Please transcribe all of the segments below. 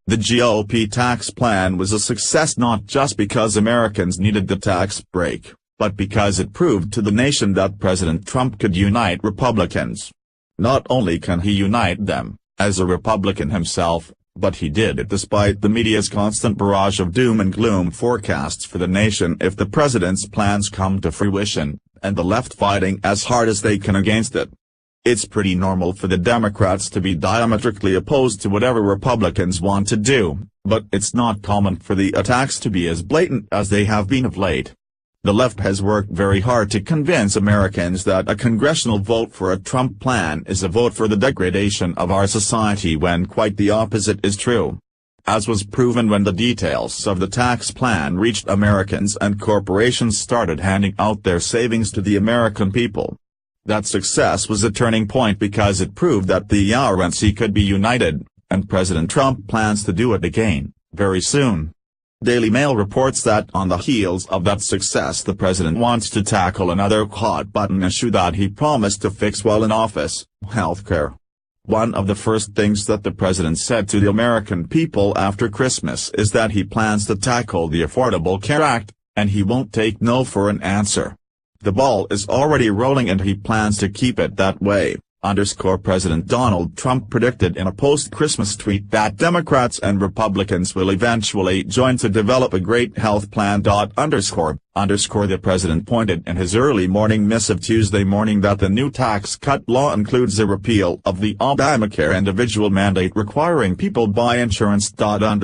The GOP tax plan was a success not just because Americans needed the tax break, but because it proved to the nation that President Trump could unite Republicans. Not only can he unite them, as a Republican himself, but he did it despite the media's constant barrage of doom and gloom forecasts for the nation if the president's plans come to fruition, and the left fighting as hard as they can against it. It's pretty normal for the Democrats to be diametrically opposed to whatever Republicans want to do, but it's not common for the attacks to be as blatant as they have been of late. The left has worked very hard to convince Americans that a congressional vote for a Trump plan is a vote for the degradation of our society when quite the opposite is true. As was proven when the details of the tax plan reached Americans and corporations started handing out their savings to the American people. That success was a turning point because it proved that the RNC could be united, and President Trump plans to do it again, very soon. Daily Mail reports that on the heels of that success the president wants to tackle another hot-button issue that he promised to fix while in office, healthcare. One of the first things that the president said to the American people after Christmas is that he plans to tackle the Affordable Care Act, and he won't take no for an answer. The ball is already rolling and he plans to keep it that way, President Donald Trump predicted in a post-Christmas tweet that Democrats and Republicans will eventually join to develop a great health plan. The president pointed in his early morning missive Tuesday morning that the new tax cut law includes a repeal of the Obamacare individual mandate requiring people buy insurance. Based on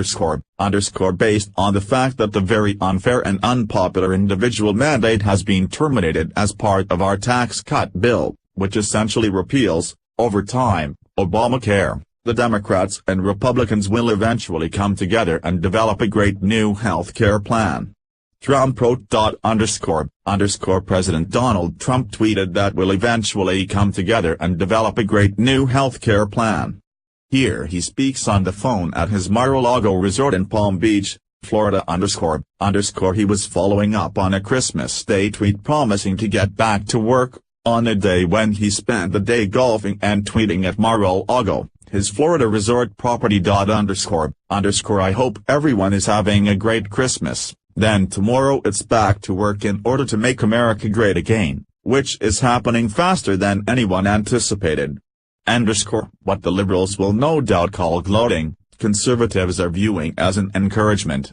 the fact that the very unfair and unpopular individual mandate has been terminated as part of our tax cut bill, which essentially repeals, over time, Obamacare, the Democrats and Republicans will eventually come together and develop a great new health care plan. Trump wrote. President Donald Trump tweeted that we'll eventually come together and develop a great new health care plan. Here he speaks on the phone at his Mar-a-Lago resort in Palm Beach, Florida. He was following up on a Christmas Day tweet promising to get back to work, on a day when he spent the day golfing and tweeting at Mar-a-Lago, his Florida resort property. I hope everyone is having a great Christmas, then tomorrow it's back to work in order to make America great again, which is happening faster than anyone anticipated. What the liberals will no doubt call gloating, conservatives are viewing as an encouragement.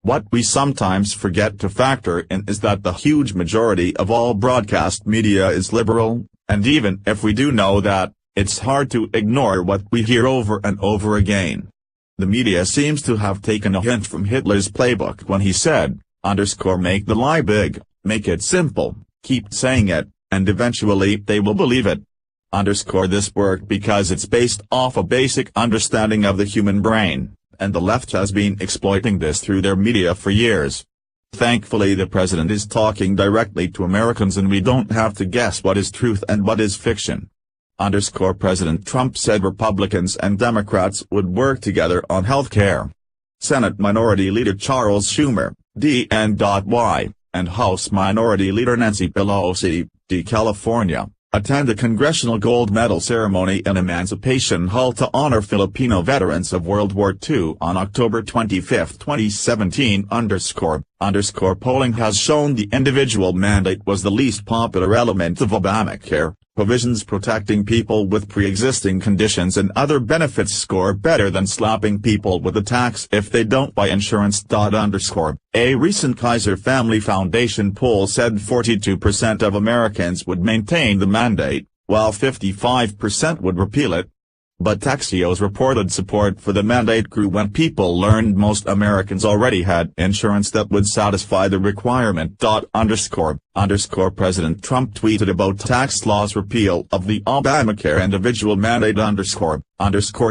What we sometimes forget to factor in is that the huge majority of all broadcast media is liberal, and even if we do know that, it's hard to ignore what we hear over and over again. The media seems to have taken a hint from Hitler's playbook when he said, "Make the lie big, make it simple, keep saying it, and eventually they will believe it." This worked because it's based off a basic understanding of the human brain, and the left has been exploiting this through their media for years. Thankfully the president is talking directly to Americans and we don't have to guess what is truth and what is fiction. President Trump said Republicans and Democrats would work together on health care. Senate Minority Leader Charles Schumer, DNY, and House Minority Leader Nancy Pelosi, D. California, attend a Congressional Gold Medal ceremony in Emancipation Hall to honor Filipino veterans of World War II on October 25, 2017. Polling has shown the individual mandate was the least popular element of Obamacare. Provisions protecting people with pre-existing conditions and other benefits score better than slapping people with a tax if they don't buy insurance. A recent Kaiser Family Foundation poll said 42% of Americans would maintain the mandate, while 55% would repeal it. But Axios reported support for the mandate grew when people learned most Americans already had insurance that would satisfy the requirement. President Trump tweeted about tax law's repeal of the Obamacare individual mandate.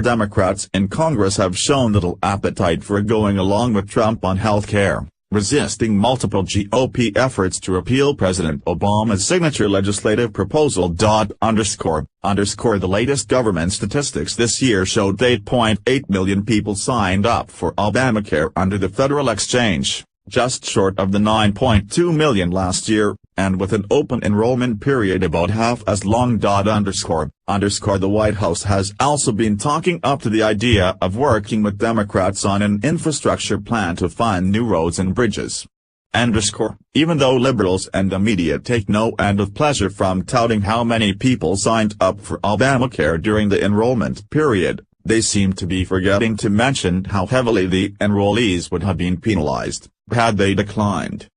Democrats in Congress have shown little appetite for going along with Trump on health care, resisting multiple GOP efforts to repeal President Obama's signature legislative proposal. The latest government statistics this year showed 8.8 million people signed up for Obamacare under the federal exchange, just short of the 9.2 million last year, and with an open enrollment period about half as long. The White House has also been talking up to the idea of working with Democrats on an infrastructure plan to fund new roads and bridges. Even though liberals and the media take no end of pleasure from touting how many people signed up for Obamacare during the enrollment period, they seem to be forgetting to mention how heavily the enrollees would have been penalized had they declined.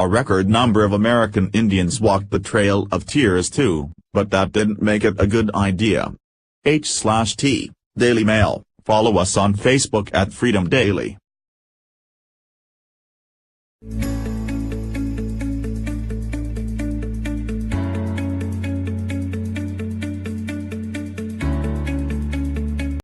A record number of American Indians walked the Trail of Tears too, but that didn't make it a good idea. H/T, Daily Mail. Follow us on Facebook at Freedom Daily.